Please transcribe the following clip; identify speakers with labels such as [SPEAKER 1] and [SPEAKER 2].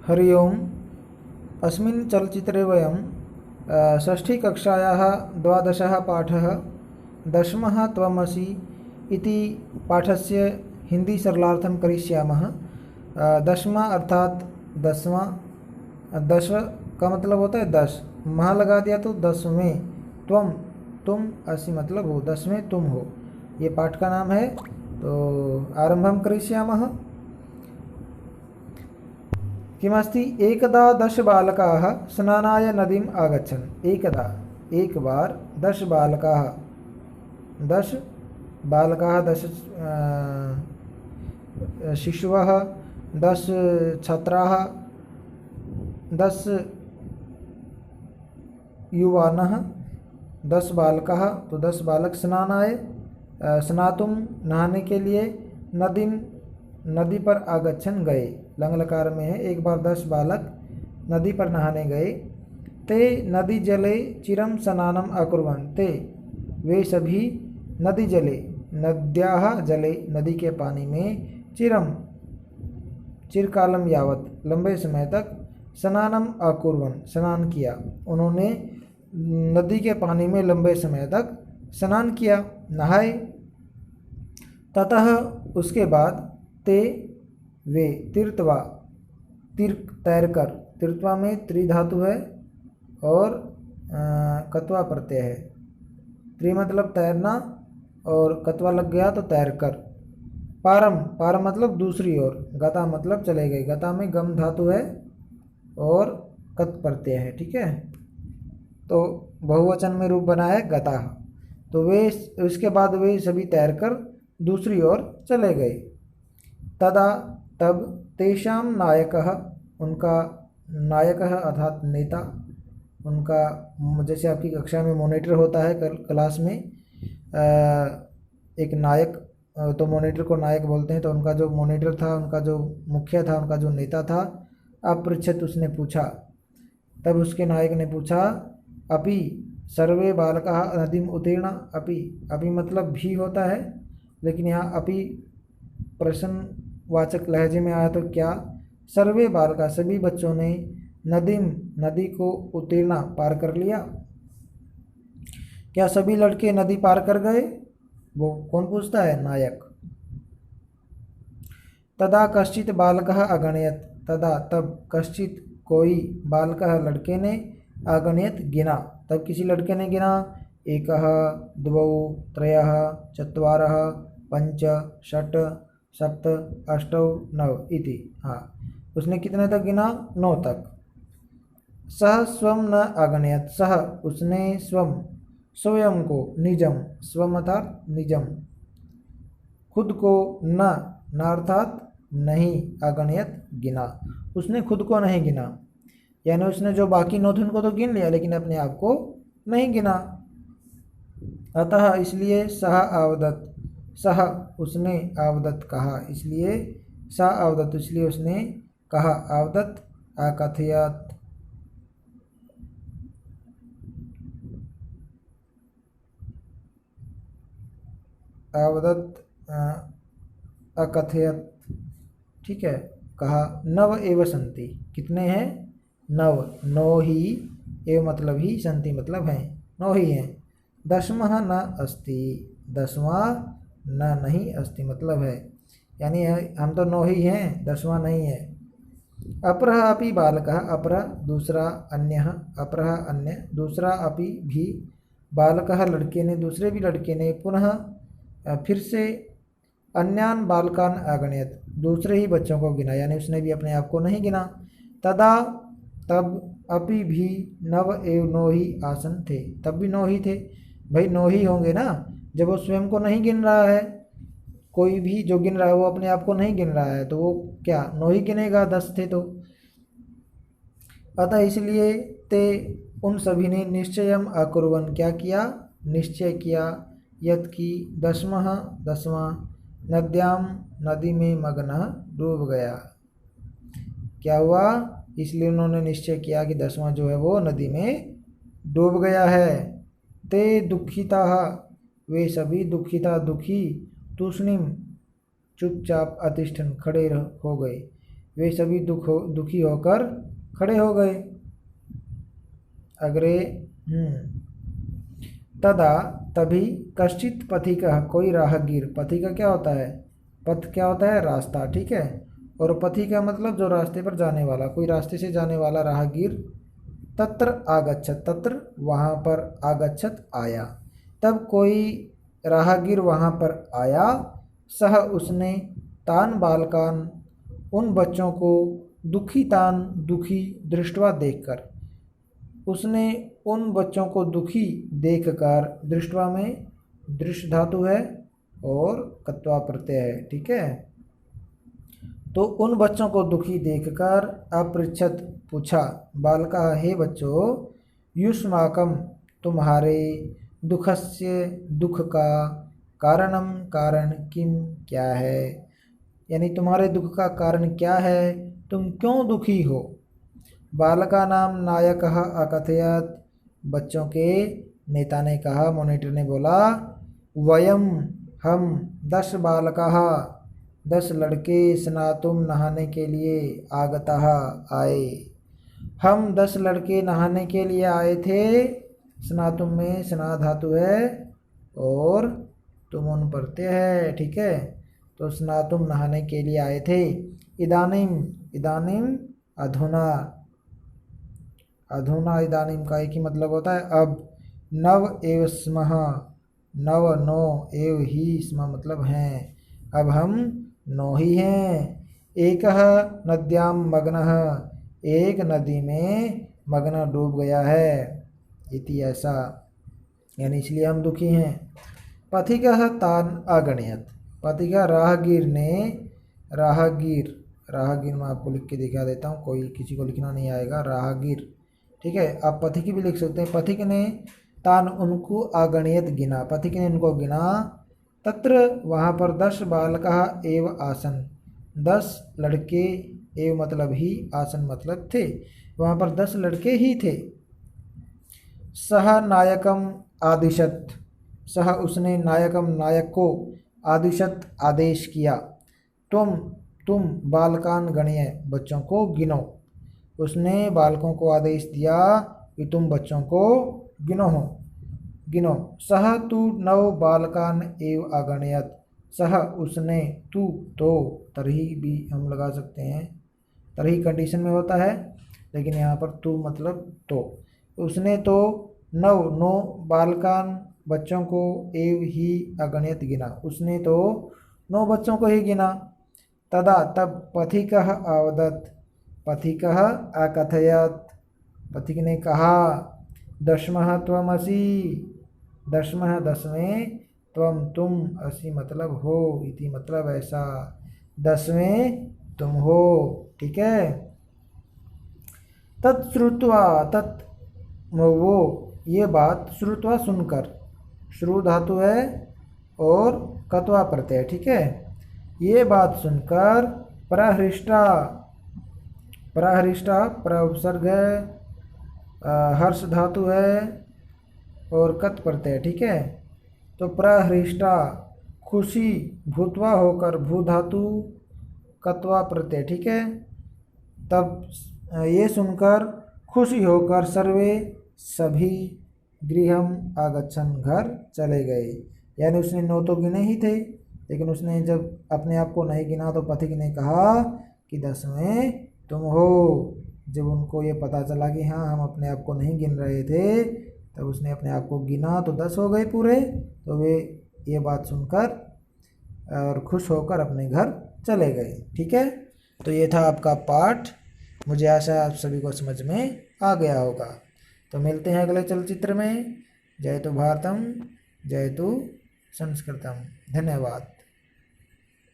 [SPEAKER 1] हरि ओम्। अस्मिन् चलच्चित्रे वयं षष्ठीकक्षायाः 12 पाठः दशमः त्वमसि इति पाठस्य हिंदी सरलार्थं करिष्यामः। दशमा अर्थात 10वां, 10 का मतलब होता है 10, महा लगा दिया तो 10वें, त्वम तुम असि मतलब हो, 10वें तुम हो, ये पाठ का नाम है। तो आरम्भं करिष्यामः। किमस्ति? एकदा 10 बालकाः स्नानाय नदीम् आगच्छन्। एकदा एक बार 10 बालकाः 10 शिशवः 10 छात्राः 10 युवानः 10 बालकाः, तो 10 बालक स्नानाय स्नातुं नहाने के लिए नदी पर आगच्छन् गए, लंग लकार में है। एक बार 10 बालक नदी पर नहाने गए। ते नदी जले चिरं स्नानम् अकुर्वन्। ते वे सभी नदी जले नद्याः जले नदी के पानी में चिरकालम यावत लंबे समय तक स्नानम अकुर्वन् स्नान किया। उन्होंने नदी के पानी में लंबे समय तक स्नान किया, नहाए। ततः उसके बाद ते वे तीर्थवा तैरकर, तीर्थवा में त्रिधातु है और कत्वा प्रत्यय है। त्रि मतलब तैरना और कत्वा लग गया तो तैरकर। पारम मतलब दूसरी ओर, गता मतलब चले गए, गता में गम धातु है और कत प्रत्यय है, ठीक है। तो बहुवचन में रूप बना है गता। तो वे उसके बाद वे सभी तैरकर दूसरी ओर चले गए। तदा तब तेषां नायकः, उनका नायकः अर्थात नेता, उनका जैसे आपकी कक्षा में मॉनिटर होता है क्लास में, एक नायक, तो मॉनिटर को नायक बोलते हैं। तो उनका जो मॉनिटर था, उनका जो मुखिया था, उनका जो नेता था, अपृच्छत उसने पूछा। तब उसके नायक ने पूछा, अपि सर्वे बालकाः नदीम उत्तीर्ण। अपि मतलब भी होता है, लेकिन यहाँ अपि प्रश्नवाचक लहजे में आया तो क्या? सर्वे बालका सभी बच्चों ने नदी को उत्तीर्ण पार कर लिया। क्या सभी लड़के नदी पार कर गए? वो कौन पूछता है? नायक। तदा कश्चित बालकः अगणयत्। तदा तब कश्चित कोई बालकः लड़के ने अगणयत् गिना। तब किसी लड़के ने गिना। एकः द्वौ त्रयः चत्वारः पंच षट् सप्त अष्टौ नव इति। हाँ, उसने कितने तक गिना? 9 तक। सह स्वम न अगणयत्। सह उसने स्वयं को, निजम स्वम अर्थात निजम, खुद को, न अर्थात नहीं, अगणयत् गिना, उसने खुद को नहीं गिना। यानी उसने जो बाकी 9 थे उनको तो गिन लिया, लेकिन अपने आप को नहीं गिना। अतः इसलिए सह आवदत, सह उसने आवदत कहा, इसलिए सा आवदत इसलिए उसने कहा। आवदत अकथयत, आवदत अकथयत, ठीक है। कहा। नव एव संति, कितने हैं? 9। 9 ही, एव मतलब ही, संति मतलब हैं, 9 ही हैं। दशमः न अस्ति, 10वां न नहीं, अस्ति मतलब है, यानी हम तो 9 ही हैं, 10वां नहीं है। अपरः अपि बालकः, अपरः दूसरा, अन्यः अपरः अन्य, दूसरा, अपि भी, बालकः लड़के ने, दूसरे भी लड़के ने, पुनः फिर से, अन्यान बालकान अगणयत् दूसरे ही बच्चों को गिना, यानी उसने भी अपने आप को नहीं गिना। तदा तब अपि भी नव एव 9 ही आसन थे, तब भी 9 ही थे। भाई 9 ही होंगे ना, जब वो स्वयं को नहीं गिन रहा है। कोई भी जो गिन रहा है वो अपने आप को नहीं गिन रहा है, तो वो क्या 9 ही गिनेगा? 10 थे तो। अतः इसलिए ते उन सभी ने निश्चयम अकुर्वन् क्या किया? निश्चय किया। यत् की 10वां नद्याम नदी में मग्न डूब गया। क्या हुआ? इसलिए उन्होंने निश्चय किया कि 10वां जो है वो नदी में डूब गया है। ते दुखिता, वे सभी दुखी, तूष्णीम चुपचाप, अतिष्ठन खड़े हो गए। वे सभी दुखी होकर खड़े हो गए। अग्रे तदा तभी कश्चित पथिकः, कोई राहगीर, पथिका क्या होता है, पथ क्या होता है, रास्ता, ठीक है, और पथिका मतलब जो रास्ते पर जाने वाला, कोई रास्ते से जाने वाला राहगीर, तत्र आगच्छत, तत्र वहाँ पर, आगच्छत आया, तब कोई राहगीर वहाँ पर आया, सह उसने, तान बालकान उन बच्चों को, दुखी तान दुखी, दृष्टवा देखकर, उसने उन बच्चों को दुखी देखकर, दृष्टवा में दृश्य धातु है और कत्वा प्रत्यय है, ठीक है, तो उन बच्चों को दुखी देखकर अपृच्छत पूछा, बालका हे बच्चों, युष्माकम तुम्हारे, दुखस्य दुख का, कारणम कारण किम क्या है, यानी तुम्हारे दुख का कारण क्या है, तुम क्यों दुखी हो। बालका नाम नायकः अकथयत, बच्चों के नेता ने कहा, मोनिटर ने बोला, वयम हम 10 बालकाः, 10 लड़के, स्नातुम नहाने के लिए, आगतः आए, हम 10 लड़के नहाने के लिए आए थे, स्नातुम में स्ना धातु है और तुमुन प्रत्यय है, ठीक है, तो स्नातुम नहाने के लिए आए थे। इदानीम, इदानीम अधुना, अधुना इदानीम का एक ही मतलब होता है अब, नव एव स्मः, नव नो एव ही स्म मतलब हैं, अब हम 9 ही हैं। एकः नद्याम मग्नः, एक नदी में मग्न डूब गया है, इति ऐसा, यानी इसलिए हम दुखी हैं। पथिकः तान अगणयत, पथिका राहगीर ने, राहगीर, राहगीर मैं आपको लिख के दिखा देता हूँ, कोई किसी को लिखना नहीं आएगा, राहगीर, ठीक है, आप पथिक भी लिख सकते हैं। पथिक ने तान उनको अगणित गिना, पथिक ने उनको गिना, तत्र वहाँ पर 10 बालकः एव आसन, 10 लड़के, एव मतलब ही, आसन मतलब थे, वहाँ पर 10 लड़के ही थे। सह नायकम आदिशत, सह उसने, नायकम नायक को, आदिशत आदेश किया, तुम बालकान गणिय, बच्चों को गिनो, उसने बालकों को आदेश दिया कि तुम बच्चों को गिनो। सह तू 9 बालकान एव अगणयत, सह उसने, तू तो, तरही भी हम लगा सकते हैं, तरही कंडीशन में होता है, लेकिन यहाँ पर तू मतलब तो, उसने तो 9 बालकान बच्चों को, एव ही अगणित गिना, उसने तो 9 बच्चों को ही गिना। तदा तब पथिकः अवदत्, पथिकः अकथयत, पथिक ने कहा, 10मः त्वमसि, 10मः 10वें, त्वम तुम, असि मतलब हो, इति मतलब ऐसा, 10वें तुम हो, ठीक है। तत्श्रुत्वा, तत् वो ये बात, श्रुत्वा सुनकर, श्रु धातु है और कत्वा प्रत्यय, ठीक है, ये बात सुनकर, प्रहृष्टा, प्रहृष्टा प्रउपसर्ग है, हर्ष धातु है और कत प्रत्यय, ठीक है, तो प्रहृष्टा खुशी, भूतवा होकर, भू धातु कत्वा प्रत्यय, ठीक है, तब ये सुनकर खुशी होकर, सर्वे सभी, गृहम आगच्छन घर चले गए, यानी उसने 9 तो गिने ही थे, लेकिन उसने जब अपने आप को नहीं गिना तो पथिक ने कहा कि 10वें तुम हो। जब उनको ये पता चला कि हाँ हम अपने आप को नहीं गिन रहे थे, तब उसने अपने आप को गिना तो 10 हो गए पूरे, तो वे ये बात सुनकर और खुश होकर अपने घर चले गए, ठीक है। तो ये था आपका पाठ, मुझे आशा है आप सभी को समझ में आ गया होगा। तो मिलते हैं अगले चलचित्र में। जय तो भारतम, जय तो संस्कृतम, धन्यवाद।